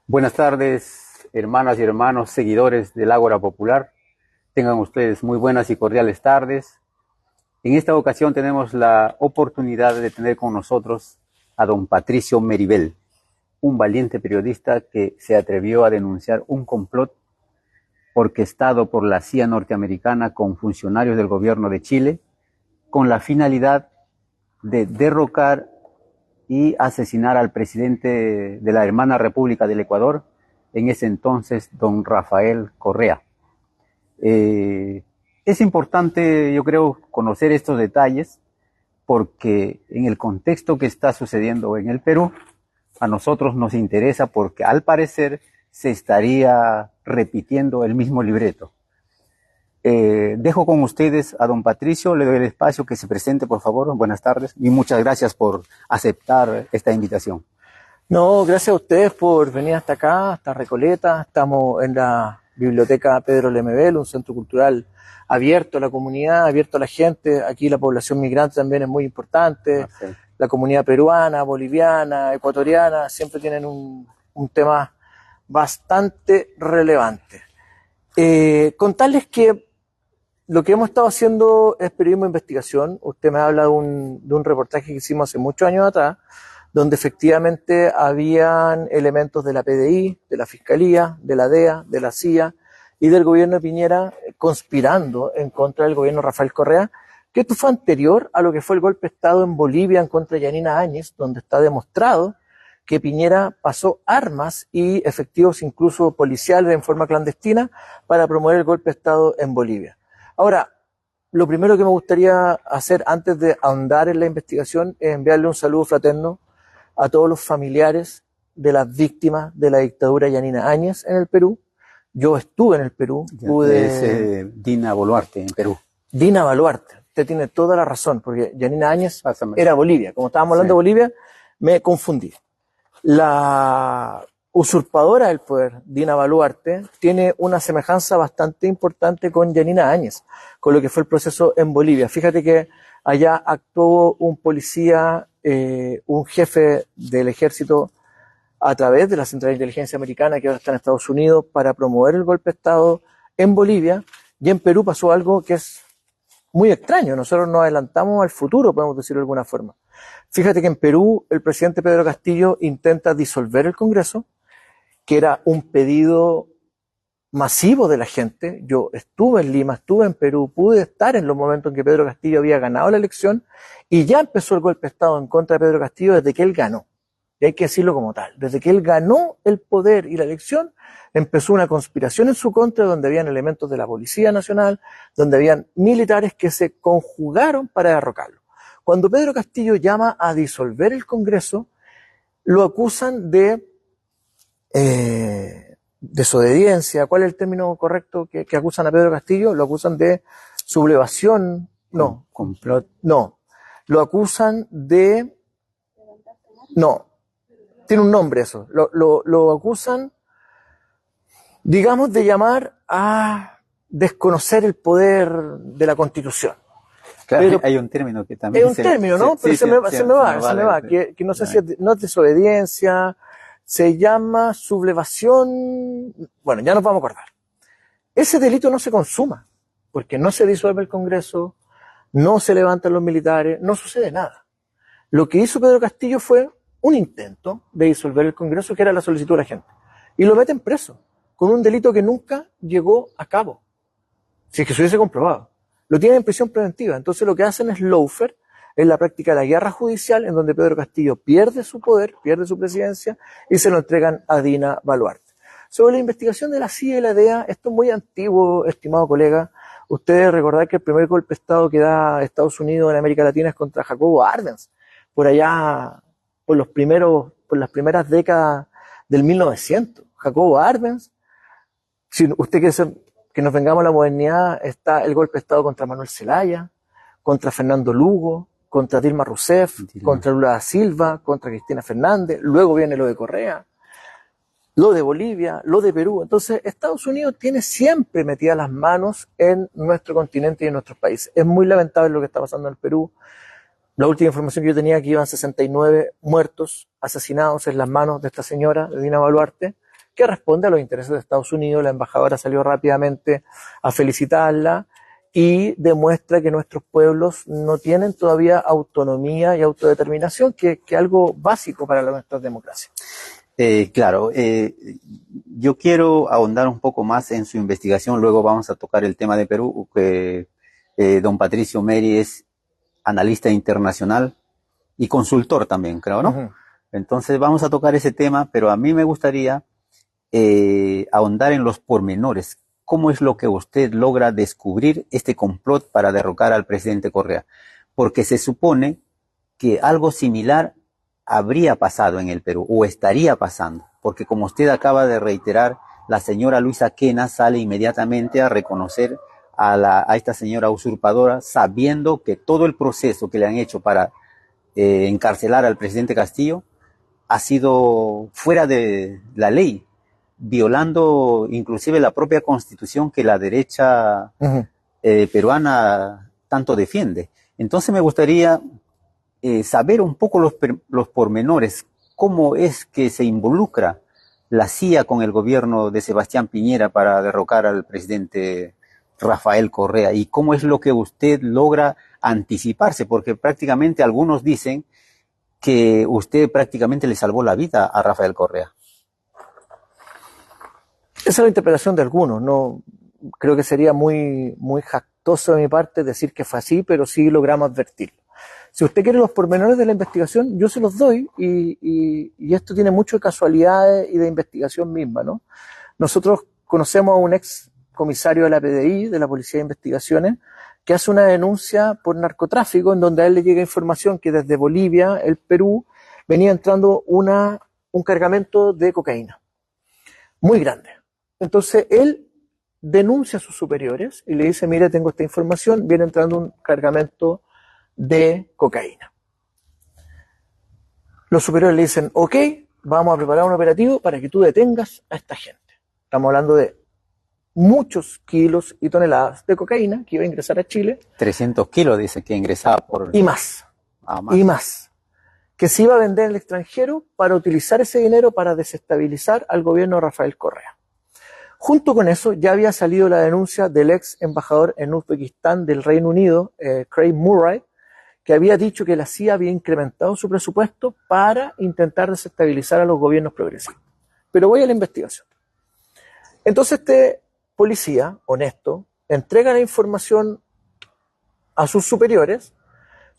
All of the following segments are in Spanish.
Buenas tardes, hermanas y hermanos, seguidores del Ágora Popular. Tengan ustedes muy buenas y cordiales tardes. En esta ocasión tenemos la oportunidad de tener con nosotros a don Patricio Meribel, un valiente periodista que se atrevió a denunciar un complot orquestado por la CIA norteamericana con funcionarios del gobierno de Chile, con la finalidad de derrocar y asesinar al presidente de la hermana República del Ecuador, en ese entonces don Rafael Correa. Es importante, yo creo, conocer estos detalles porque en el contexto que está sucediendo en el Perú, a nosotros nos interesa porque al parecer se estaría repitiendo el mismo libreto. Dejo con ustedes a don Patricio, le doy el espacio que se presente, por favor. Buenas tardes y muchas gracias por aceptar esta invitación. No, gracias a ustedes por venir hasta acá, hasta Recoleta. Estamos en la Biblioteca Pedro Lemebel, un centro cultural abierto a la comunidad, abierto a la gente. Aquí la población migrante también es muy importante. Sí. La comunidad peruana, boliviana, ecuatoriana, siempre tienen un tema bastante relevante. Contarles que lo que hemos estado haciendo es periodismo de investigación. Usted me habla de un reportaje que hicimos hace muchos años atrás, donde efectivamente habían elementos de la PDI, de la Fiscalía, de la DEA, de la CIA y del gobierno de Piñera conspirando en contra del gobierno de Rafael Correa, que esto fue anterior a lo que fue el golpe de Estado en Bolivia en contra de Yanina Áñez, donde está demostrado que Piñera pasó armas y efectivos incluso policiales en forma clandestina para promover el golpe de Estado en Bolivia. Ahora, lo primero que me gustaría hacer antes de ahondar en la investigación es enviarle un saludo fraterno a todos los familiares de las víctimas de la dictadura Yanina Áñez en el Perú. Yo estuve en el Perú. Es Dina Boluarte en Perú. Dina Boluarte, usted tiene toda la razón, porque Yanina Áñez era Bolivia. Como estábamos hablando de Bolivia, me confundí. La usurpadora del poder, Dina Boluarte, tiene una semejanza bastante importante con Yanina Áñez, con lo que fue el proceso en Bolivia. Fíjate que allá actuó un policía, un jefe del ejército a través de la Central de Inteligencia Americana, que ahora está en Estados Unidos, para promover el golpe de Estado en Bolivia, y en Perú pasó algo que es muy extraño. Nosotros nos adelantamos al futuro, podemos decirlo de alguna forma. Fíjate que en Perú el presidente Pedro Castillo intenta disolver el Congreso, que era un pedido masivo de la gente. Yo estuve en Lima, estuve en Perú, pude estar en los momentos en que Pedro Castillo había ganado la elección y ya empezó el golpe de Estado en contra de Pedro Castillo desde que él ganó. Y hay que decirlo como tal. Desde que él ganó el poder y la elección, empezó una conspiración en su contra donde habían elementos de la Policía Nacional, donde habían militares que se conjugaron para derrocarlo. Cuando Pedro Castillo llama a disolver el Congreso, lo acusan de desobediencia. ¿Cuál es el término correcto que acusan a Pedro Castillo? Lo acusan de sublevación, no, complot, no, lo acusan de, no, tiene un nombre eso, lo acusan, digamos, de llamar a desconocer el poder de la Constitución. Claro, pero hay un término que también... Es un término, ¿no? Pero se me va, que no sé si no es desobediencia, se llama sublevación, bueno, ya nos vamos a acordar. Ese delito no se consuma, porque no se disuelve el Congreso, no se levantan los militares, no sucede nada. Lo que hizo Pedro Castillo fue un intento de disolver el Congreso, que era la solicitud de la gente. Y lo meten preso, con un delito que nunca llegó a cabo, si es que se hubiese comprobado. Lo tienen en prisión preventiva. Entonces lo que hacen es lawfare, en la práctica de la guerra judicial, en donde Pedro Castillo pierde su poder, pierde su presidencia, y se lo entregan a Dina Boluarte. Sobre la investigación de la CIA y la DEA, esto es muy antiguo, estimado colega. Ustedes recordarán que el primer golpe de Estado que da Estados Unidos en América Latina es contra Jacobo Arbenz, por allá, por las primeras décadas del 1900. Jacobo Arbenz, si usted quiere que nos vengamos a la modernidad, está el golpe de Estado contra Manuel Zelaya, contra Fernando Lugo, contra Dilma Rousseff, contra Lula da Silva, contra Cristina Fernández, luego viene lo de Correa, lo de Bolivia, lo de Perú. Entonces, Estados Unidos tiene siempre metidas las manos en nuestro continente y en nuestros países. Es muy lamentable lo que está pasando en el Perú. La última información que yo tenía, que iban 69 muertos, asesinados en las manos de esta señora, de Dina Boluarte, que responde a los intereses de Estados Unidos. La embajadora salió rápidamente a felicitarla y demuestra que nuestros pueblos no tienen todavía autonomía y autodeterminación, que es algo básico para nuestras democracias. Claro, yo quiero ahondar un poco más en su investigación, luego vamos a tocar el tema de Perú, que don Patricio Meri es analista internacional y consultor también, creo, ¿no? Uh-huh. Entonces vamos a tocar ese tema, pero a mí me gustaría ahondar en los pormenores. ¿Cómo es lo que usted logra descubrir este complot para derrocar al presidente Correa? Porque se supone que algo similar habría pasado en el Perú, o estaría pasando, porque como usted acaba de reiterar, la señora Luisa Quena sale inmediatamente a reconocer a esta señora usurpadora, sabiendo que todo el proceso que le han hecho para encarcelar al presidente Castillo ha sido fuera de la ley, violando inclusive la propia constitución que la derecha peruana tanto defiende. Entonces me gustaría saber un poco los pormenores, cómo es que se involucra la CIA con el gobierno de Sebastián Piñera para derrocar al presidente Rafael Correa, y cómo es lo que usted logra anticiparse, porque prácticamente algunos dicen que usted prácticamente le salvó la vida a Rafael Correa. Esa es la interpretación de algunos. No creo que sería muy jactoso de mi parte decir que fue así, pero sí logramos advertirlo. Si usted quiere los pormenores de la investigación, yo se los doy, y esto tiene mucho de casualidades y de investigación misma, ¿no? Nosotros conocemos a un ex comisario de la PDI, de la Policía de Investigaciones, que hace una denuncia por narcotráfico, en donde a él le llega información que desde Bolivia, el Perú, venía entrando un cargamento de cocaína muy grande. Entonces él denuncia a sus superiores y le dice: mire, tengo esta información, viene entrando un cargamento de cocaína. Los superiores le dicen: ok, vamos a preparar un operativo para que tú detengas a esta gente. Estamos hablando de muchos kilos y toneladas de cocaína que iba a ingresar a Chile. 300 kilos dice que ingresaba por... Y más. Y más. Que se iba a vender en el extranjero para utilizar ese dinero para desestabilizar al gobierno de Rafael Correa. Junto con eso ya había salido la denuncia del ex embajador en Uzbekistán del Reino Unido, Craig Murray, que había dicho que la CIA había incrementado su presupuesto para intentar desestabilizar a los gobiernos progresistas. Pero voy a la investigación. Entonces este policía honesto entrega la información a sus superiores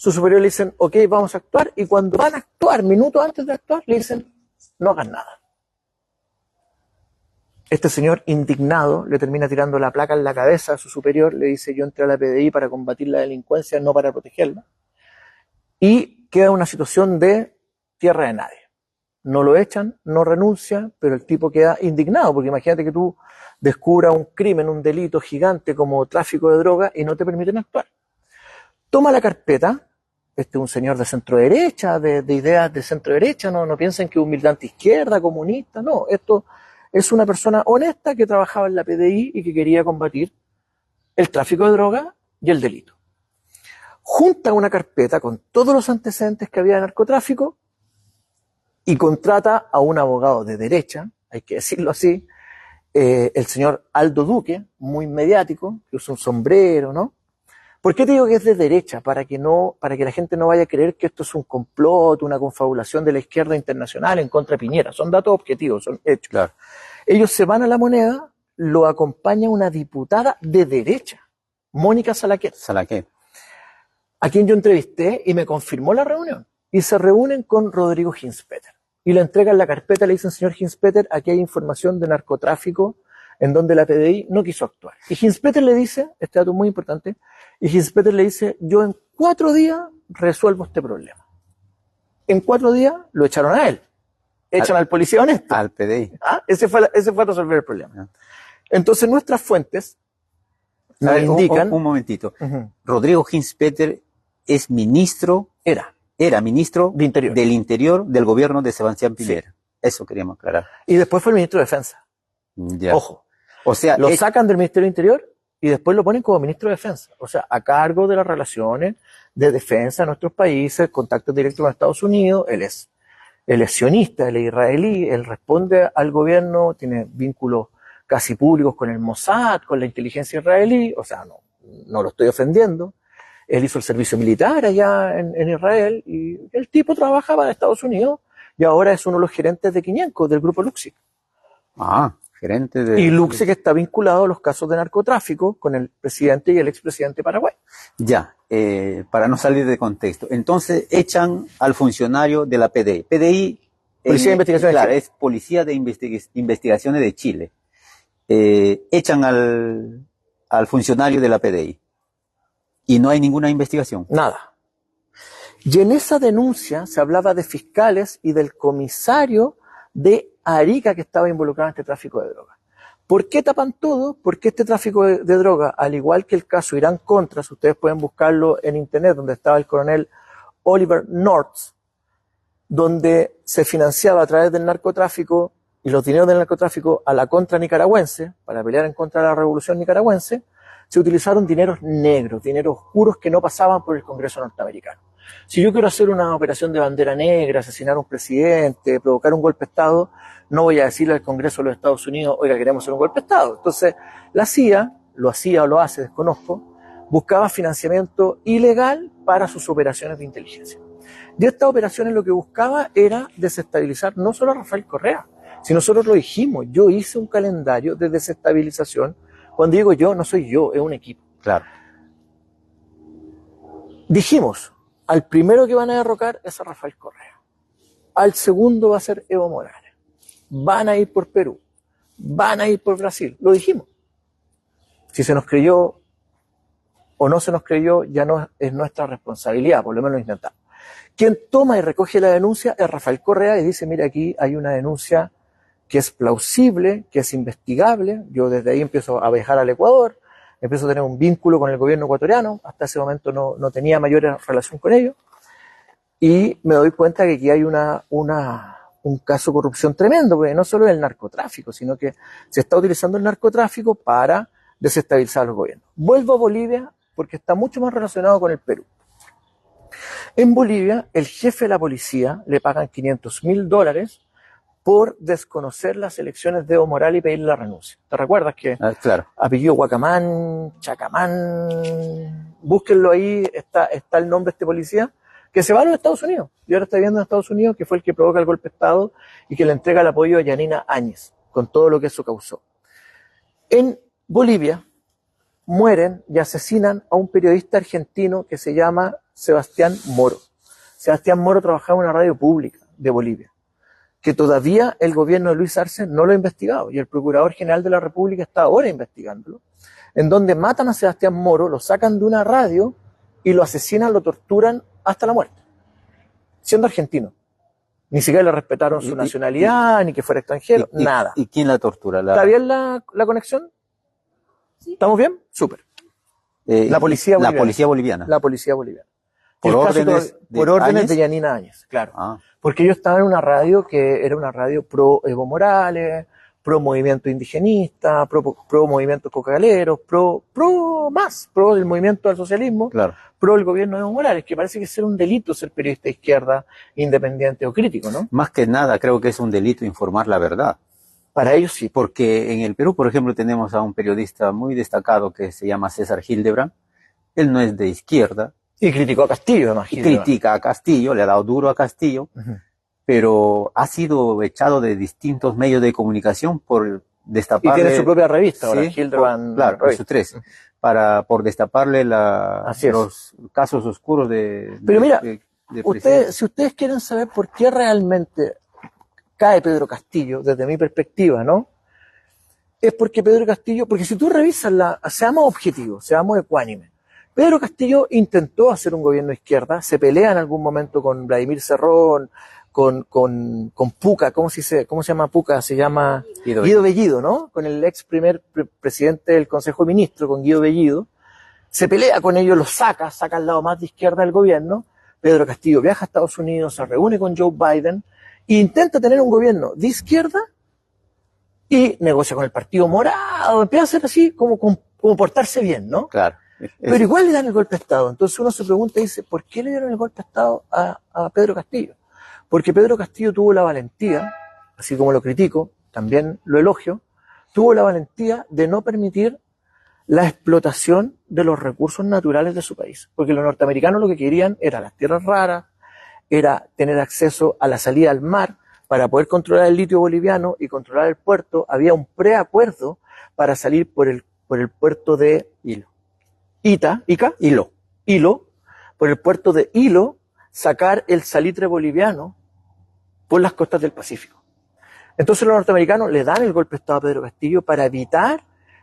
le dicen: ok, vamos a actuar, y cuando van a actuar, minutos antes de actuar, le dicen: no hagan nada. Este señor, indignado, le termina tirando la placa en la cabeza a su superior, le dice: yo entré a la PDI para combatir la delincuencia, no para protegerla. Y queda una situación de tierra de nadie. No lo echan, no renuncia, pero el tipo queda indignado, porque imagínate que tú descubras un crimen, un delito gigante como tráfico de droga y no te permiten actuar. Toma la carpeta, este es un señor de centro derecha, de ideas de centro derecha, no piensen que es un militante izquierda, comunista, no, esto es una persona honesta que trabajaba en la PDI y que quería combatir el tráfico de droga y el delito. Junta una carpeta con todos los antecedentes que había de narcotráfico y contrata a un abogado de derecha, hay que decirlo así, el señor Aldo Duque, muy mediático, que usa un sombrero, ¿no? ¿Por qué te digo que es de derecha? Para que la gente no vaya a creer que esto es un complot, una confabulación de la izquierda internacional en contra de Piñera. Son datos objetivos, son hechos. Claro. Ellos se van a La Moneda, lo acompaña una diputada de derecha, Mónica Salaquet, a quien yo entrevisté y me confirmó la reunión. Y se reúnen con Rodrigo Hinspeter. Y le entregan la carpeta, le dicen: señor Hinspeter, aquí hay información de narcotráfico en donde la PDI no quiso actuar. Y Hinspeter le dice, este dato es muy importante, y Hinspeter le dice: yo en 4 días resuelvo este problema. En 4 días lo echaron a él. Echan al policía honesto. Al PDI. ¿Ah? Ese fue a resolver el problema. Entonces nuestras fuentes nos indican... Un momentito. Rodrigo Hinspeter es ministro... Era ministro del Interior del gobierno de Sebastián Piñera. Sí. Eso queríamos aclarar. Y después fue el ministro de Defensa. Ya. Ojo. O sea, lo sacan del Ministerio del Interior y después lo ponen como ministro de Defensa. O sea, a cargo de las relaciones de defensa de nuestros países, contactos directos con Estados Unidos, él es. Él es sionista, él es israelí, él responde al gobierno, tiene vínculos casi públicos con el Mossad, con la inteligencia israelí, o sea, no lo estoy ofendiendo. Él hizo el servicio militar allá en Israel y el tipo trabajaba en Estados Unidos y ahora es uno de los gerentes de Quiñenco, del grupo Luxic. Gerente de... Y Luxic está vinculado a los casos de narcotráfico con el presidente y el expresidente de Paraguay. Ya, para no salir de contexto. Entonces echan al funcionario de la PDI. PDI, Policía de Investigaciones claro, de Chile. es Policía de Investigaciones de Chile. Echan al funcionario de la PDI. Y no hay ninguna investigación. Nada. Y en esa denuncia se hablaba de fiscales y del comisario de Arica que estaba involucrado en este tráfico de drogas. ¿Por qué tapan todo? Porque este tráfico de drogas, al igual que el caso Irán-Contras, ustedes pueden buscarlo en internet, donde estaba el coronel Oliver North, donde se financiaba a través del narcotráfico y los dineros del narcotráfico a la contra nicaragüense, para pelear en contra de la revolución nicaragüense, se utilizaron dineros negros, dineros oscuros que no pasaban por el Congreso norteamericano. Si yo quiero hacer una operación de bandera negra, asesinar a un presidente, provocar un golpe de Estado, no voy a decirle al Congreso de los Estados Unidos, oiga, queremos hacer un golpe de Estado. Entonces, la CIA, lo hacía o lo hace, desconozco, buscaba financiamiento ilegal para sus operaciones de inteligencia. Y estas operaciones lo que buscaba era desestabilizar no solo a Rafael Correa, si nosotros lo dijimos, yo hice un calendario de desestabilización. Cuando digo yo, no soy yo, es un equipo. Claro. Dijimos, al primero que van a derrocar es a Rafael Correa. Al segundo va a ser Evo Morales. Van a ir por Perú. Van a ir por Brasil. Lo dijimos. Si se nos creyó o no se nos creyó, ya no es nuestra responsabilidad, por lo menos lo intentamos. Quien toma y recoge la denuncia es Rafael Correa y dice, mira, aquí hay una denuncia que es plausible, que es investigable. Yo desde ahí empiezo a viajar al Ecuador, empiezo a tener un vínculo con el gobierno ecuatoriano, hasta ese momento no tenía mayor relación con ellos, y me doy cuenta que aquí hay un caso de corrupción tremendo, porque no solo es el narcotráfico, sino que se está utilizando el narcotráfico para desestabilizar a los gobiernos. Vuelvo a Bolivia porque está mucho más relacionado con el Perú. En Bolivia, el jefe de la policía le pagan $500.000 por desconocer las elecciones de Evo Morales y pedirle la renuncia. ¿Te recuerdas que claro. apellido Guacamán, Chacamán, búsquenlo ahí, está el nombre de este policía, que se va a los Estados Unidos, y ahora está viviendo en Estados Unidos, que fue el que provoca el golpe de Estado y que le entrega el apoyo a Yanina Áñez, con todo lo que eso causó. En Bolivia mueren y asesinan a un periodista argentino que se llama Sebastián Moro. Sebastián Moro trabajaba en una radio pública de Bolivia, que todavía el gobierno de Luis Arce no lo ha investigado, y el Procurador General de la República está ahora investigándolo, en donde matan a Sebastián Moro, lo sacan de una radio y lo asesinan, lo torturan hasta la muerte, siendo argentino. Ni siquiera le respetaron su nacionalidad, ni que fuera extranjero, nada. ¿Y quién la tortura? ¿Está bien la conexión? ¿Sí? ¿Estamos bien? Súper. La policía boliviana. La policía boliviana. La policía boliviana. Por órdenes de Yanina Áñez, claro. Ah. Porque yo estaba en una radio que era una radio pro Evo Morales, pro movimiento indigenista, pro movimiento cocaleros, pro del movimiento del socialismo, claro, pro el gobierno de Evo Morales, que parece que ser un delito ser periodista de izquierda, independiente o crítico, ¿no? Más que nada creo que es un delito informar la verdad. Para ellos sí. Porque en el Perú, por ejemplo, tenemos a un periodista muy destacado que se llama César Hildebrand. Él no es de izquierda. Y criticó a Castillo, además. Y critica a Castillo, le ha dado duro a Castillo, pero ha sido echado de distintos medios de comunicación por destaparle... Y tiene su propia revista ahora, sí, Hildebrand. Claro, su 13, por destaparle los casos oscuros de... Pero mira, si ustedes quieren saber por qué realmente cae Pedro Castillo, desde mi perspectiva, ¿no? Es porque Pedro Castillo, porque si tú revisas seamos objetivos, seamos ecuánimes. Pedro Castillo intentó hacer un gobierno de izquierda, se pelea en algún momento con Vladimir Cerrón, con Puca, ¿cómo se llama Puca? Se llama Guido Bellido, ¿no? Con el ex primer presidente del Consejo de Ministros, con Guido Bellido. Se pelea con ellos, los saca al lado más de izquierda del gobierno. Pedro Castillo viaja a Estados Unidos, se reúne con Joe Biden e intenta tener un gobierno de izquierda y negocia con el Partido Morado, empieza a hacer así como portarse bien, ¿no? Claro. Pero igual le dan el golpe de Estado. Entonces uno se pregunta y dice, ¿por qué le dieron el golpe de Estado a Pedro Castillo? Porque Pedro Castillo tuvo la valentía, así como lo critico, también lo elogio, tuvo la valentía de no permitir la explotación de los recursos naturales de su país. Porque los norteamericanos lo que querían era las tierras raras, era tener acceso a la salida al mar para poder controlar el litio boliviano y controlar el puerto. Había un preacuerdo para salir por el puerto de Hilo, por el puerto de Hilo, sacar el salitre boliviano por las costas del Pacífico. Entonces los norteamericanos le dan el golpe de Estado a Pedro Castillo para evitar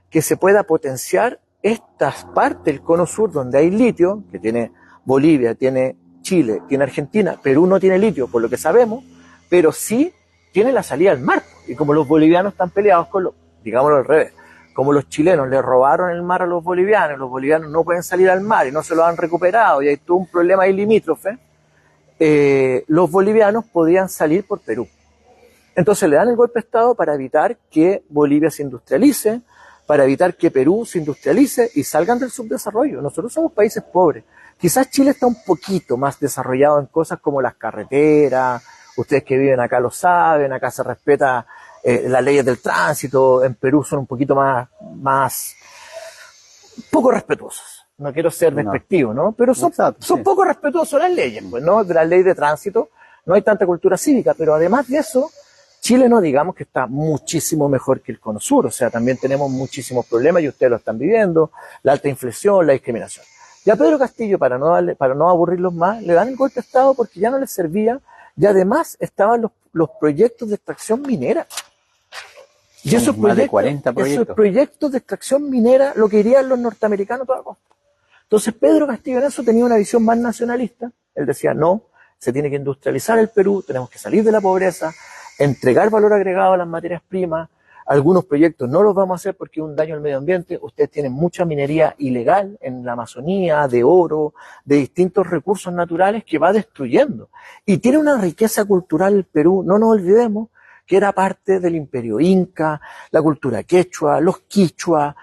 que se pueda potenciar estas partes del cono sur donde hay litio, que tiene Bolivia, tiene Chile, tiene Argentina. Perú no tiene litio, por lo que sabemos, pero sí tiene la salida al mar. Y como los bolivianos están peleados con los, digámoslo al revés, como los chilenos le robaron el mar a los bolivianos no pueden salir al mar y no se lo han recuperado, y hay todo un problema ahí limítrofe, los bolivianos podían salir por Perú. Entonces le dan el golpe de Estado para evitar que Bolivia se industrialice, para evitar que Perú se industrialice y salgan del subdesarrollo. Nosotros somos países pobres. Quizás Chile está un poquito más desarrollado en cosas como las carreteras, ustedes que viven acá lo saben, acá se respeta las leyes del tránsito, en Perú son un poquito más poco respetuosos. No quiero ser despectivo, ¿no? Pero son poco respetuosos las leyes, pues, ¿no? De la ley de tránsito no hay tanta cultura cívica, pero además de eso, Chile no digamos que está muchísimo mejor que el Cono Sur, o sea, también tenemos muchísimos problemas y ustedes lo están viviendo, la alta inflación, la discriminación. Ya Pedro Castillo, para no aburrirlos más, le dan el golpe de Estado porque ya no les servía y además estaban los proyectos de extracción minera. Y esos más de 40 proyectos. Esos proyectos de extracción minera lo que querían los norteamericanos a toda costa. Entonces Pedro Castillo en eso tenía una visión más nacionalista. Él decía, no, se tiene que industrializar el Perú, tenemos que salir de la pobreza, entregar valor agregado a las materias primas. Algunos proyectos no los vamos a hacer porque es un daño al medio ambiente. Ustedes tienen mucha minería ilegal en la Amazonía, de oro, de distintos recursos naturales que va destruyendo. Y tiene una riqueza cultural el Perú, no nos olvidemos, que era parte del imperio inca, la cultura quechua, los quichua,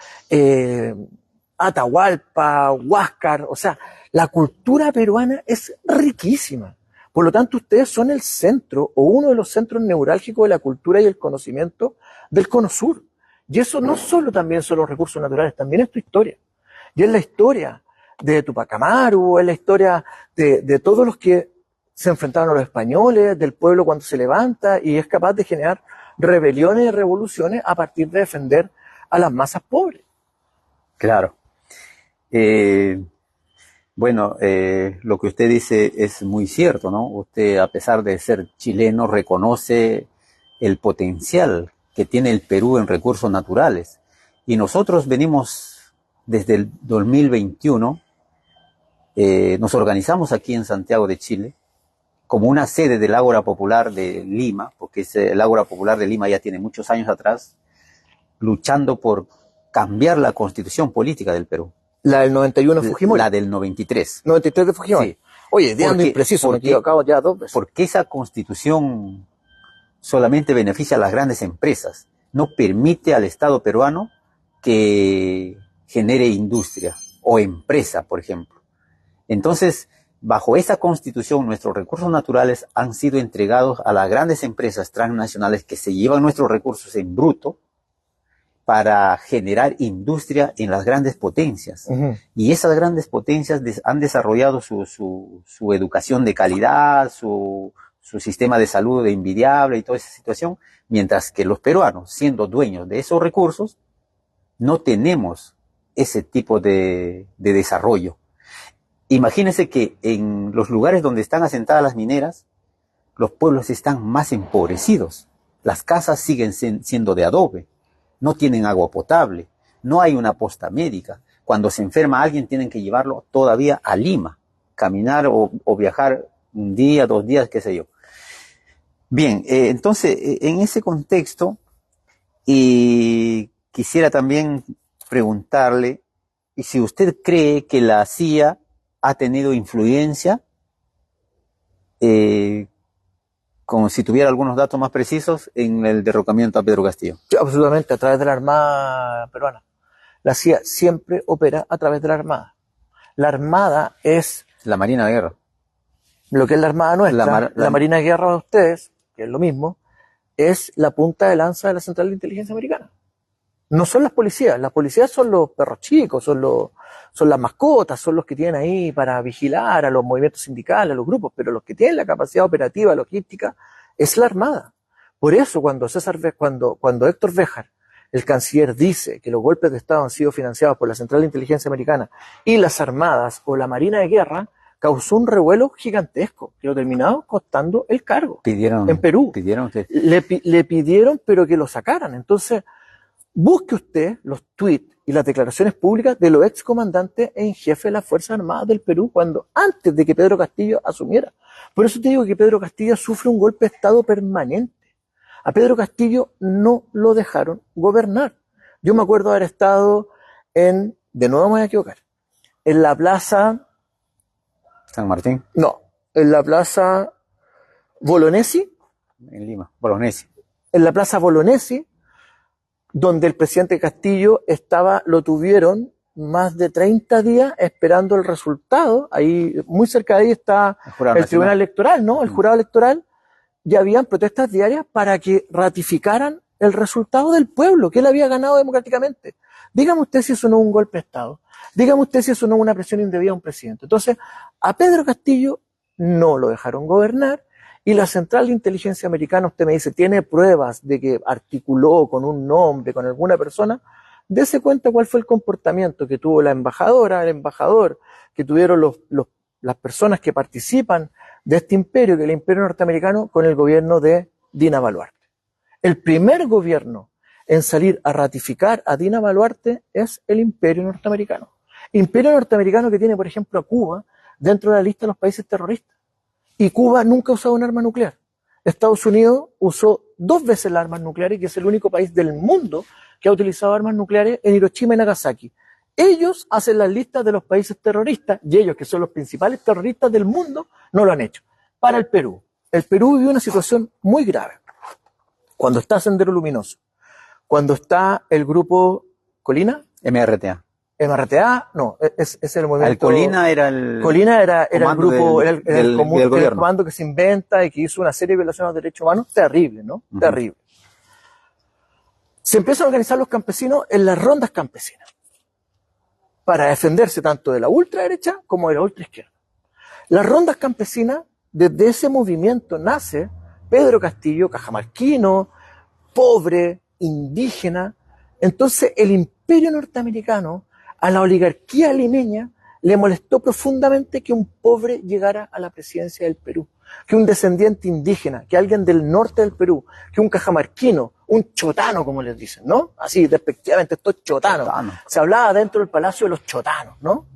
Atahualpa, Huáscar, o sea, la cultura peruana es riquísima. Por lo tanto, ustedes son el centro o uno de los centros neurálgicos de la cultura y el conocimiento del Cono Sur. Y eso no solo también son los recursos naturales, también es tu historia. Y es la historia de Tupac Amaru, es la historia de todos los que se enfrentaron a los españoles, del pueblo cuando se levanta y es capaz de generar rebeliones y revoluciones a partir de defender a las masas pobres. Claro. Bueno, lo que usted dice es muy cierto, ¿no? Usted, a pesar de ser chileno, reconoce el potencial que tiene el Perú en recursos naturales. Y nosotros venimos desde el 2021, nos organizamos aquí en Santiago de Chile, como una sede del Ágora Popular de Lima, porque el Ágora Popular de Lima ya tiene muchos años atrás, luchando por cambiar la constitución política del Perú. La del 91 de Fujimori. La del 93. 93 de Fujimori. Sí. Oye, dando impreciso, me he equivocado ya 2 veces. Porque esa constitución solamente beneficia a las grandes empresas, no permite al Estado peruano que genere industria o empresa, por ejemplo. Entonces, bajo esa constitución, nuestros recursos naturales han sido entregados a las grandes empresas transnacionales que se llevan nuestros recursos en bruto para generar industria en las grandes potencias. Uh-huh. Y esas grandes potencias han desarrollado su educación de calidad, su sistema de salud envidiable y toda esa situación, mientras que los peruanos, siendo dueños de esos recursos, no tenemos ese tipo de desarrollo. Imagínense que en los lugares donde están asentadas las mineras, los pueblos están más empobrecidos. Las casas siguen siendo de adobe, no tienen agua potable, no hay una posta médica. Cuando se enferma alguien tienen que llevarlo todavía a Lima, caminar o viajar un día, 2 días, qué sé yo. Bien, entonces en ese contexto quisiera también preguntarle si usted cree que la CIA ha tenido influencia, como si tuviera algunos datos más precisos, en el derrocamiento a Pedro Castillo. Sí, absolutamente, a través de la Armada peruana. La CIA siempre opera a través de la Armada. La Armada es... La Marina de Guerra. Lo que es la Armada nuestra, la Marina de Guerra de ustedes, que es lo mismo, es la punta de lanza de la Central de Inteligencia Americana. No son las policías son los perros chicos, son las mascotas, son los que tienen ahí para vigilar a los movimientos sindicales, a los grupos, pero los que tienen la capacidad operativa, logística, es la Armada. Por eso cuando Héctor Béjar, el canciller, dice que los golpes de Estado han sido financiados por la Central de Inteligencia Americana y las Armadas o la Marina de Guerra, causó un revuelo gigantesco que lo terminó costando el cargo en Perú. Le pidieron pero que lo sacaran. Entonces, busque usted los tweets y las declaraciones públicas de los excomandantes en jefe de las Fuerzas Armadas del Perú antes de que Pedro Castillo asumiera. Por eso te digo que Pedro Castillo sufre un golpe de Estado permanente. A Pedro Castillo no lo dejaron gobernar. Yo me acuerdo haber estado de nuevo me voy a equivocar, en la plaza San Martín. No, en la plaza Bolognesi. En Lima, Bolognesi. En la plaza Bolognesi, donde el presidente Castillo lo tuvieron más de 30 días esperando el resultado. Ahí, muy cerca de ahí está el Tribunal Electoral, ¿no? El jurado electoral. Ya habían protestas diarias para que ratificaran el resultado del pueblo, que él había ganado democráticamente. Dígame usted si eso no es un golpe de Estado. Dígame usted si eso no es una presión indebida a un presidente. Entonces, a Pedro Castillo no lo dejaron gobernar y la Central de Inteligencia Americana, usted me dice, ¿tiene pruebas de que articuló con un nombre, con alguna persona? Dese cuenta cuál fue el comportamiento que tuvo la embajadora, el embajador, que tuvieron las personas que participan de este imperio, que es el imperio norteamericano, con el gobierno de Dina Boluarte. El primer gobierno en salir a ratificar a Dina Boluarte es el imperio norteamericano. Imperio norteamericano que tiene, por ejemplo, a Cuba dentro de la lista de los países terroristas. Y Cuba nunca ha usado un arma nuclear. Estados Unidos usó 2 veces las armas nucleares y es el único país del mundo que ha utilizado armas nucleares en Hiroshima y Nagasaki. Ellos hacen las listas de los países terroristas y ellos, que son los principales terroristas del mundo, no lo han hecho. Para el Perú vive una situación muy grave. Cuando está Sendero Luminoso, cuando está el grupo Colina, MRTA, no, es el movimiento. Colina era el grupo, el gobierno. comando que se inventa y que hizo una serie de violaciones a los derechos humanos, terrible, ¿no? Uh-huh. Terrible. Se empiezan a organizar los campesinos en las rondas campesinas para defenderse tanto de la ultraderecha como de la ultraizquierda. Las rondas campesinas, desde ese movimiento nace Pedro Castillo, cajamarquino, pobre, indígena. Entonces el imperio norteamericano, a la oligarquía limeña, le molestó profundamente que un pobre llegara a la presidencia del Perú, que un descendiente indígena, que alguien del norte del Perú, que un cajamarquino, un chotano, como les dicen, ¿no? Así, despectivamente, estos chotanos. Se hablaba dentro del palacio de los chotanos, ¿no?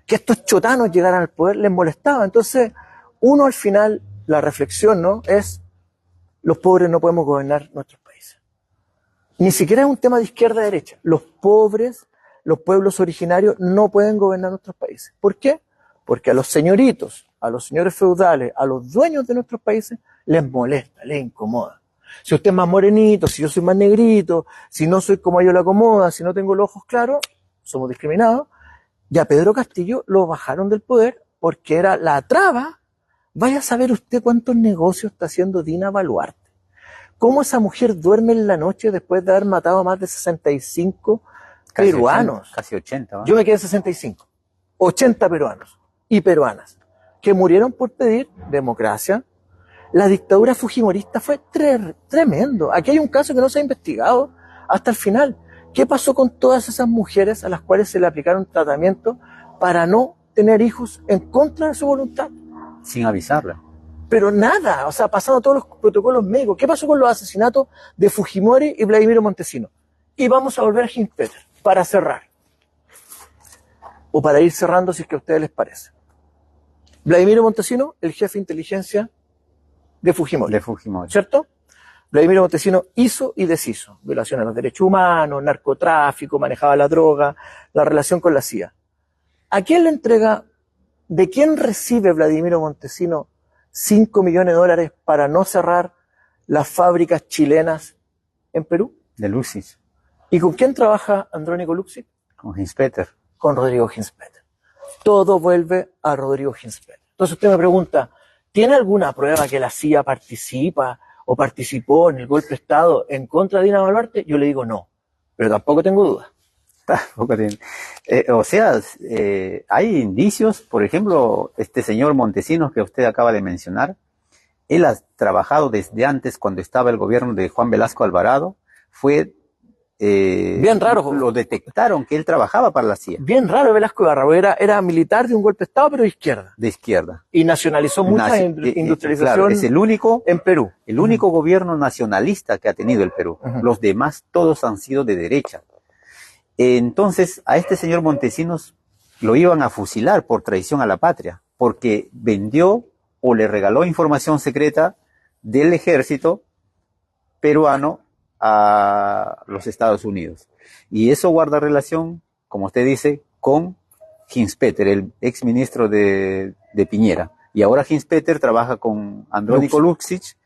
Que estos chotanos llegaran al poder les molestaba. Entonces, uno al final, la reflexión, ¿no? Es, los pobres no podemos gobernar nuestros países. Ni siquiera es un tema de izquierda a derecha. Los pobres, los pueblos originarios no pueden gobernar nuestros países. ¿Por qué? Porque a los señoritos, a los señores feudales, a los dueños de nuestros países, les molesta, les incomoda. Si usted es más morenito, si yo soy más negrito, si no soy como a ellos le acomoda, si no tengo los ojos claros, somos discriminados. Y a Pedro Castillo lo bajaron del poder porque era la traba. Vaya a saber usted cuántos negocios está haciendo Dina Boluarte. ¿Cómo esa mujer duerme en la noche después de haber matado a más de 65 peruanos? Casi 80. ¿no? Yo me quedé en 65. 80 peruanos y peruanas que murieron por pedir democracia. La dictadura fujimorista fue tremendo. Aquí hay un caso que no se ha investigado hasta el final. ¿Qué pasó con todas esas mujeres a las cuales se le aplicaron tratamientos para no tener hijos en contra de su voluntad? Sin avisarla. Pero nada, o sea, pasando todos los protocolos médicos. ¿Qué pasó con los asesinatos de Fujimori y Vladimiro Montesinos? Y vamos a volver a Hinspeter para cerrar. O para ir cerrando si es que a ustedes les parece. Vladimiro Montesinos, el jefe de inteligencia de Fujimori. ¿Cierto? Vladimiro Montesinos hizo y deshizo. Violación a los derechos humanos, narcotráfico, manejaba la droga, la relación con la CIA. ¿A quién le entrega, de quién recibe Vladimiro Montesinos 5 millones de dólares para no cerrar las fábricas chilenas en Perú? De Lucis. ¿Y con quién trabaja Andrónico Luxi? Con Hinspeter. Con Rodrigo Hinspeter. Todo vuelve a Rodrigo Hinspeter. Entonces usted me pregunta, ¿tiene alguna prueba que la CIA participa o participó en el golpe de Estado en contra de Dina Boluarte? Yo le digo no, pero tampoco tengo dudas. Hay indicios, por ejemplo, este señor Montesinos que usted acaba de mencionar, él ha trabajado desde antes, cuando estaba el gobierno de Juan Velasco Alvarado, bien raro. Lo detectaron que él trabajaba para la CIA. Bien raro Velasco Ibarra, era militar de un golpe de Estado, pero de izquierda. De izquierda. Y nacionalizó mucha industrialización claro, es el único, en Perú. El único gobierno nacionalista que ha tenido el Perú. Los demás todos han sido de derecha. Entonces, a este señor Montesinos lo iban a fusilar por traición a la patria, porque vendió o le regaló información secreta del ejército peruano a los Estados Unidos. Y eso guarda relación, como usted dice, con Hinspeter, el exministro de Piñera. Y ahora Hinspeter trabaja con Andrónico Luksic,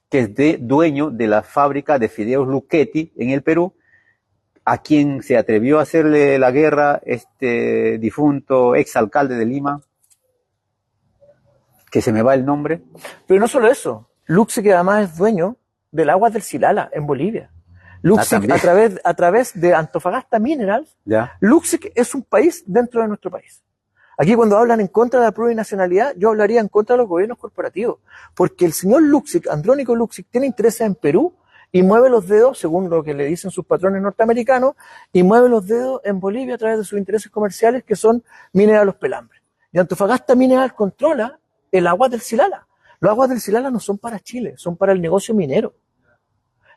que es dueño de la fábrica de fideos Lucchetti en el Perú, a quien se atrevió a hacerle la guerra este difunto exalcalde de Lima, que se me va el nombre. Pero no solo eso, Luksic que además es dueño del agua del Silala en Bolivia. Luksic a través de Antofagasta Minerals, Luksic es un país dentro de nuestro país. Aquí cuando hablan en contra de la plurinacionalidad, yo hablaría en contra de los gobiernos corporativos, porque el señor Luksic, Andrónico Luksic, tiene intereses en Perú y mueve los dedos, según lo que le dicen sus patrones norteamericanos, y mueve los dedos en Bolivia a través de sus intereses comerciales, que son Mineral Los Pelambres. Y Antofagasta Mineral controla el agua del Silala. Los aguas del Silala no son para Chile, son para el negocio minero.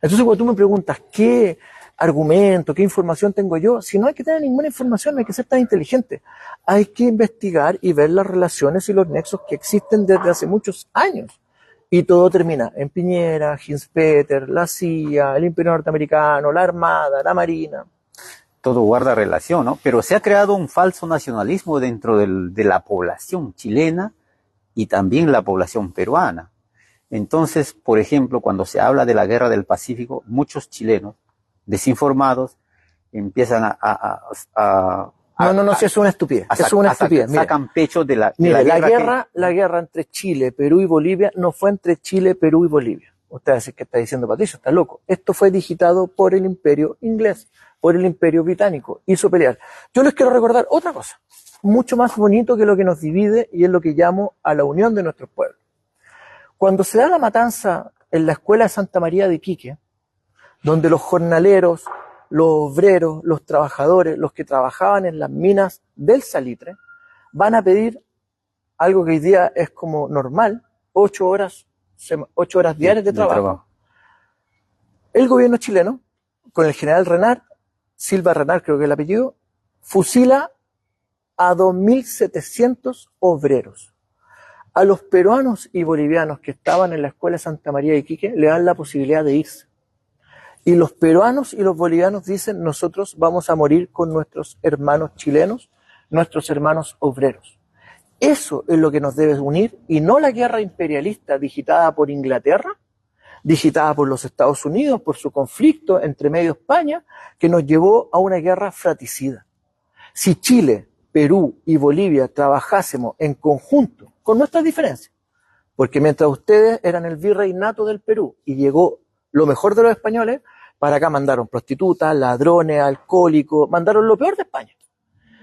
Entonces, cuando tú me preguntas qué argumento, qué información tengo yo, si no hay que tener ninguna información, no hay que ser tan inteligente. Hay que investigar y ver las relaciones y los nexos que existen desde hace muchos años. Y todo termina en Piñera, Hinspeter, la CIA, el Imperio Norteamericano, la Armada, la Marina. Todo guarda relación, ¿no? Pero se ha creado un falso nacionalismo dentro de la población chilena y también la población peruana. Entonces, por ejemplo, cuando se habla de la guerra del Pacífico, muchos chilenos desinformados empiezan No, es una estupidez. Es una estupidez. Sacan pecho de la la guerra entre Chile, Perú y Bolivia no fue entre Chile, Perú y Bolivia. Usted dice que está diciendo Patricio, está loco. Esto fue digitado por el imperio inglés, por el imperio británico. Hizo pelear. Yo les quiero recordar otra cosa, mucho más bonito que lo que nos divide y es lo que llamo a la unión de nuestros pueblos. Cuando se da la matanza en la escuela de Santa María de Iquique, donde los jornaleros, los obreros, los trabajadores, los que trabajaban en las minas del salitre, van a pedir algo que hoy día es como normal, 8 horas diarias de trabajo. El gobierno chileno, con el general Renard, Silva Renard creo que es el apellido, fusila a 2.700 obreros. A los peruanos y bolivianos que estaban en la escuela de Santa María de Iquique le dan la posibilidad de irse. Y los peruanos y los bolivianos dicen, nosotros vamos a morir con nuestros hermanos chilenos, nuestros hermanos obreros. Eso es lo que nos debe unir y no la guerra imperialista digitada por Inglaterra, digitada por los Estados Unidos, por su conflicto entre medio España, que nos llevó a una guerra fratricida. Si Chile, Perú y Bolivia trabajásemos en conjunto, con nuestras diferencias, porque mientras ustedes eran el virreinato del Perú y llegó lo mejor de los españoles, para acá mandaron prostitutas, ladrones, alcohólicos, mandaron lo peor de España.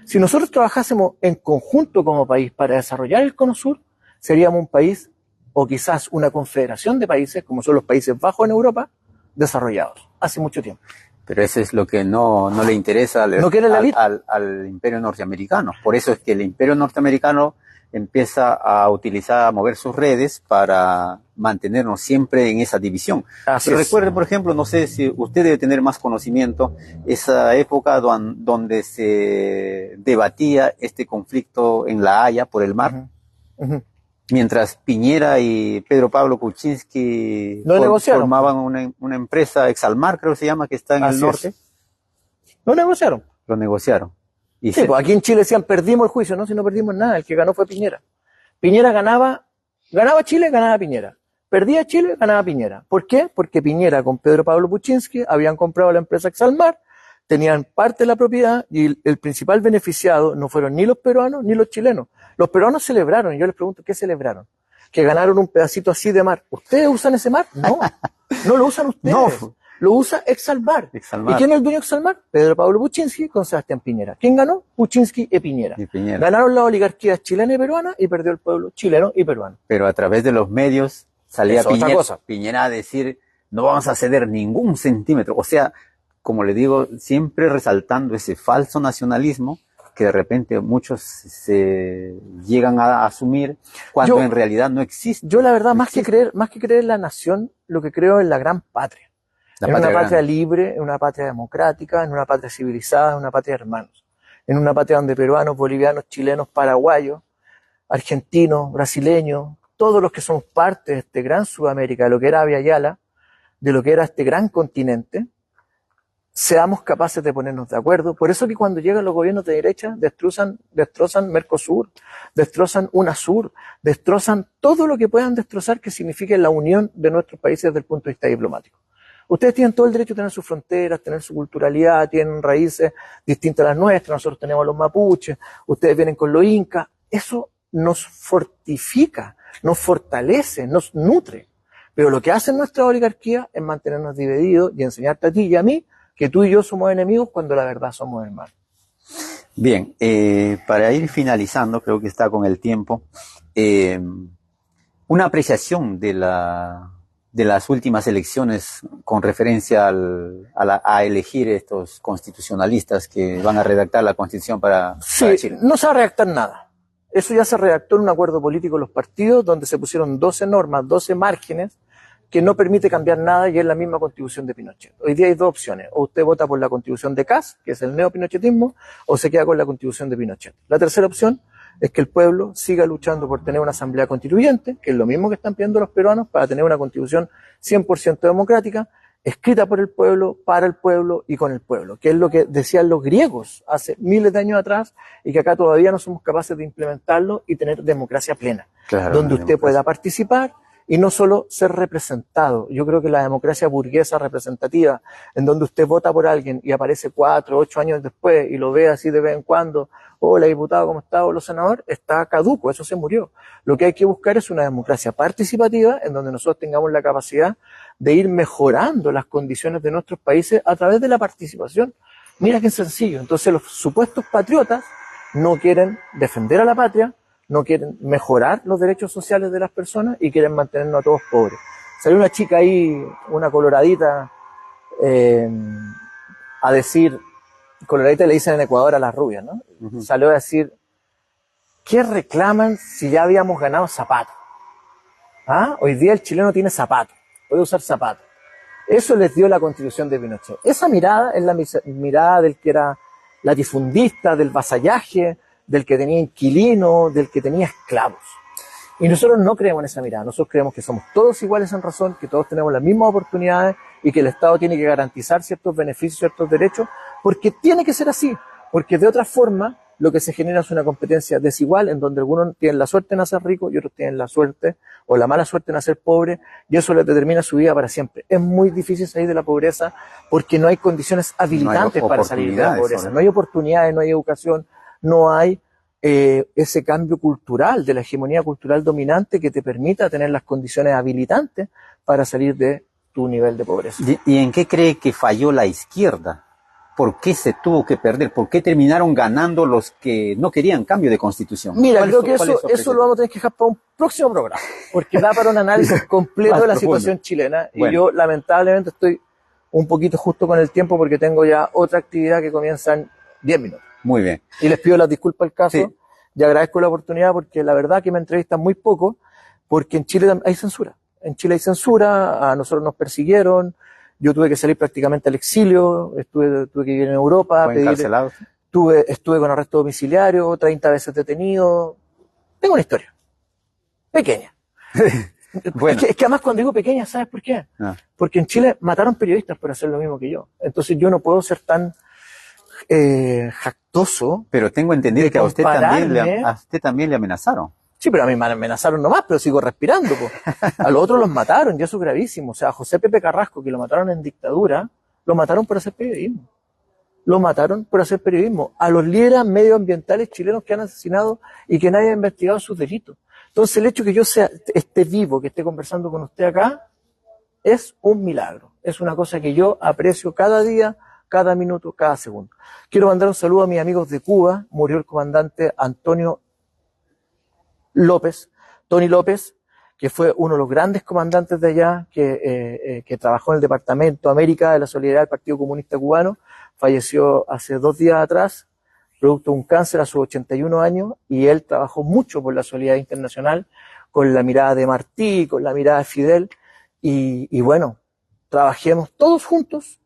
Si nosotros trabajásemos en conjunto como país para desarrollar el Cono Sur, seríamos un país, o quizás una confederación de países, como son los Países Bajos en Europa, desarrollados, hace mucho tiempo. Pero eso es lo que no le interesa al imperio norteamericano. Por eso es que el imperio norteamericano empieza a mover sus redes para mantenernos siempre en esa división. Pero recuerde, por ejemplo, no sé si usted debe tener más conocimiento, esa época donde se debatía este conflicto en La Haya por el mar, mientras Piñera y Pedro Pablo Kuczynski formaban una empresa, Exalmar creo que se llama, que está en el norte. Lo negociaron. Lo negociaron. Sí, pues aquí en Chile decían, perdimos el juicio, no, si no perdimos nada, el que ganó fue Piñera. Piñera ganaba Chile, ganaba Piñera. Perdía Chile, ganaba Piñera. ¿Por qué? Porque Piñera con Pedro Pablo Kuczynski habían comprado la empresa Exalmar, tenían parte de la propiedad y el principal beneficiado no fueron ni los peruanos ni los chilenos. Los peruanos celebraron, y yo les pregunto, ¿qué celebraron? que ganaron un pedacito así de mar. ¿Ustedes usan ese mar? No, no lo usan ustedes. No. Lo usa Exalmar. ¿Y quién es el dueño de Exalmar? Pedro Pablo Kuczynski con Sebastián Piñera. ¿Quién ganó? Kuczynski y Piñera. Ganaron las oligarquías chilena y peruana y perdió el pueblo chileno y peruano. Pero a través de los medios salía Piñera a decir, no vamos a ceder ningún centímetro. O sea, como le digo, siempre resaltando ese falso nacionalismo que de repente muchos se llegan a asumir cuando en realidad no existe. Yo la verdad, más que creer en la nación, lo que creo es en la gran patria. En una patria libre, en una patria democrática, en una patria civilizada, en una patria de hermanos. En una patria donde peruanos, bolivianos, chilenos, paraguayos, argentinos, brasileños, todos los que somos parte de este gran Sudamérica, de lo que era Abya Yala, de lo que era este gran continente, seamos capaces de ponernos de acuerdo. Por eso que cuando llegan los gobiernos de derecha, destrozan Mercosur, destrozan UNASUR, destrozan todo lo que puedan destrozar que signifique la unión de nuestros países desde el punto de vista diplomático. Ustedes tienen todo el derecho a tener sus fronteras, tener su culturalidad, tienen raíces distintas a las nuestras, nosotros tenemos los mapuches, ustedes vienen con los incas. Eso nos fortifica, nos fortalece, nos nutre. Pero lo que hacen nuestras oligarquías es mantenernos divididos y enseñarte a ti y a mí que tú y yo somos enemigos cuando la verdad somos hermanos. Bien, para ir finalizando, creo que está con el tiempo, una apreciación de las últimas elecciones con referencia a elegir estos constitucionalistas que van a redactar la Constitución para Chile. No se va a redactar nada. Eso ya se redactó en un acuerdo político de los partidos donde se pusieron 12 normas, 12 márgenes que no permite cambiar nada y es la misma Constitución de Pinochet. Hoy día hay dos opciones. O usted vota por la Constitución de Kast, que es el neopinochetismo, o se queda con la Constitución de Pinochet. La tercera opción es que el pueblo siga luchando por tener una asamblea constituyente, que es lo mismo que están pidiendo los peruanos, para tener una constitución 100% democrática, escrita por el pueblo, para el pueblo y con el pueblo, que es lo que decían los griegos hace miles de años atrás y que acá todavía no somos capaces de implementarlo y tener democracia plena, donde usted pueda participar y no solo ser representado. Yo creo que la democracia burguesa representativa, en donde usted vota por alguien y aparece 4 o 8 años después y lo ve así de vez en cuando, hola diputado, ¿cómo está? Hola senador, está caduco, eso se murió. Lo que hay que buscar es una democracia participativa en donde nosotros tengamos la capacidad de ir mejorando las condiciones de nuestros países a través de la participación. Mira qué sencillo. Entonces los supuestos patriotas no quieren defender a la patria, no quieren mejorar los derechos sociales de las personas y quieren mantenernos a todos pobres. Salió una chica ahí, una coloradita, a decir, coloradita le dicen en Ecuador a las rubias, ¿no? Uh-huh. Salió a decir, ¿qué reclaman si ya habíamos ganado zapatos? ¿Ah? Hoy día el chileno tiene zapatos, puede usar zapatos. Eso les dio la Constitución de Pinochet. Esa mirada es la mirada del que era latifundista, del vasallaje, del que tenía inquilinos, del que tenía esclavos. Y nosotros no creemos en esa mirada, nosotros creemos que somos todos iguales en razón, que todos tenemos las mismas oportunidades y que el Estado tiene que garantizar ciertos beneficios, ciertos derechos, porque tiene que ser así, porque de otra forma lo que se genera es una competencia desigual en donde algunos tienen la suerte de nacer ricos y otros tienen la suerte o la mala suerte de nacer pobres y eso les determina su vida para siempre. Es muy difícil salir de la pobreza porque no hay condiciones habilitantes para salir de la pobreza, no hay oportunidades, no hay educación, no hay ese cambio cultural, de la hegemonía cultural dominante que te permita tener las condiciones habilitantes para salir de tu nivel de pobreza. ¿Y en qué cree que falló la izquierda? ¿Por qué se tuvo que perder? ¿Por qué terminaron ganando los que no querían cambio de constitución? Mira, creo que eso lo vamos a tener que dejar para un próximo programa, porque da para un análisis completo de la situación chilena y yo lamentablemente estoy un poquito justo con el tiempo porque tengo ya otra actividad que comienza en 10 minutos. Muy bien. Y les pido las disculpas al caso y agradezco la oportunidad porque la verdad que me entrevistan muy poco porque en Chile hay censura. En Chile hay censura, a nosotros nos persiguieron, yo tuve que salir prácticamente al exilio, tuve que vivir en Europa. ¿Fue encarcelado? Estuve con arresto domiciliario, 30 veces detenido. Tengo una historia. Pequeña. Bueno. Es que además cuando digo pequeña, ¿sabes por qué? Porque en Chile mataron periodistas por hacer lo mismo que yo. Entonces yo no puedo ser tan jactoso. Pero tengo entendido que a usted también le amenazaron. Sí, pero a mí me amenazaron nomás, pero sigo respirando. A los otros los mataron, y eso es gravísimo. O sea, a José Pepe Carrasco, que lo mataron en dictadura, lo mataron por hacer periodismo. Lo mataron por hacer periodismo. A los líderes medioambientales chilenos que han asesinado y que nadie ha investigado sus delitos. Entonces el hecho que yo esté vivo, que esté conversando con usted acá, es un milagro. Es una cosa que yo aprecio cada día, cada minuto, cada segundo. Quiero mandar un saludo a mis amigos de Cuba. Murió el comandante Antonio López, Tony López, que fue uno de los grandes comandantes de allá, que trabajó en el Departamento América de la Solidaridad del Partido Comunista Cubano. Falleció hace 2 días atrás, producto de un cáncer a sus 81 años, y él trabajó mucho por la solidaridad internacional, con la mirada de Martí, con la mirada de Fidel, y bueno, trabajemos todos juntos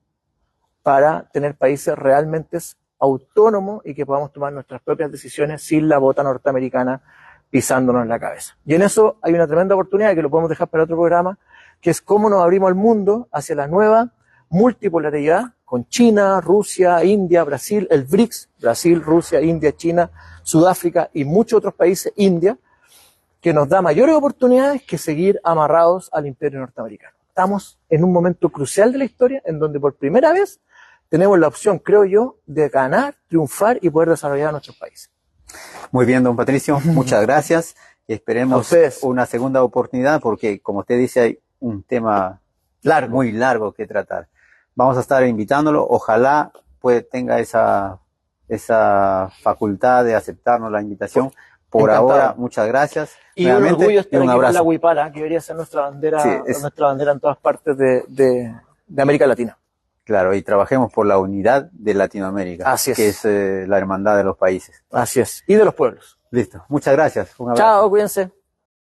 para tener países realmente autónomos y que podamos tomar nuestras propias decisiones sin la bota norteamericana pisándonos en la cabeza. Y en eso hay una tremenda oportunidad que lo podemos dejar para otro programa, que es cómo nos abrimos al mundo hacia la nueva multipolaridad con China, Rusia, India, Brasil, el BRICS, Brasil, Rusia, India, China, Sudáfrica y muchos otros países, India, que nos da mayores oportunidades que seguir amarrados al imperio norteamericano. Estamos en un momento crucial de la historia en donde por primera vez tenemos la opción, creo yo, de ganar, triunfar y poder desarrollar nuestros países. Muy bien, don Patricio, muchas gracias y esperemos una segunda oportunidad porque, como usted dice, hay un tema muy largo que tratar. Vamos a estar invitándolo, ojalá tenga esa facultad de aceptarnos la invitación. Por Encantado. Ahora, muchas gracias. Y un orgullo estar un aquí con abrazo. la huipala, que debería ser nuestra bandera, Sí, nuestra bandera en todas partes de América Latina. Claro, y trabajemos por la unidad de Latinoamérica, Así es. que es la hermandad de los países. Así es. Y de los pueblos. Listo. Muchas gracias. Un abrazo. Chao, cuídense.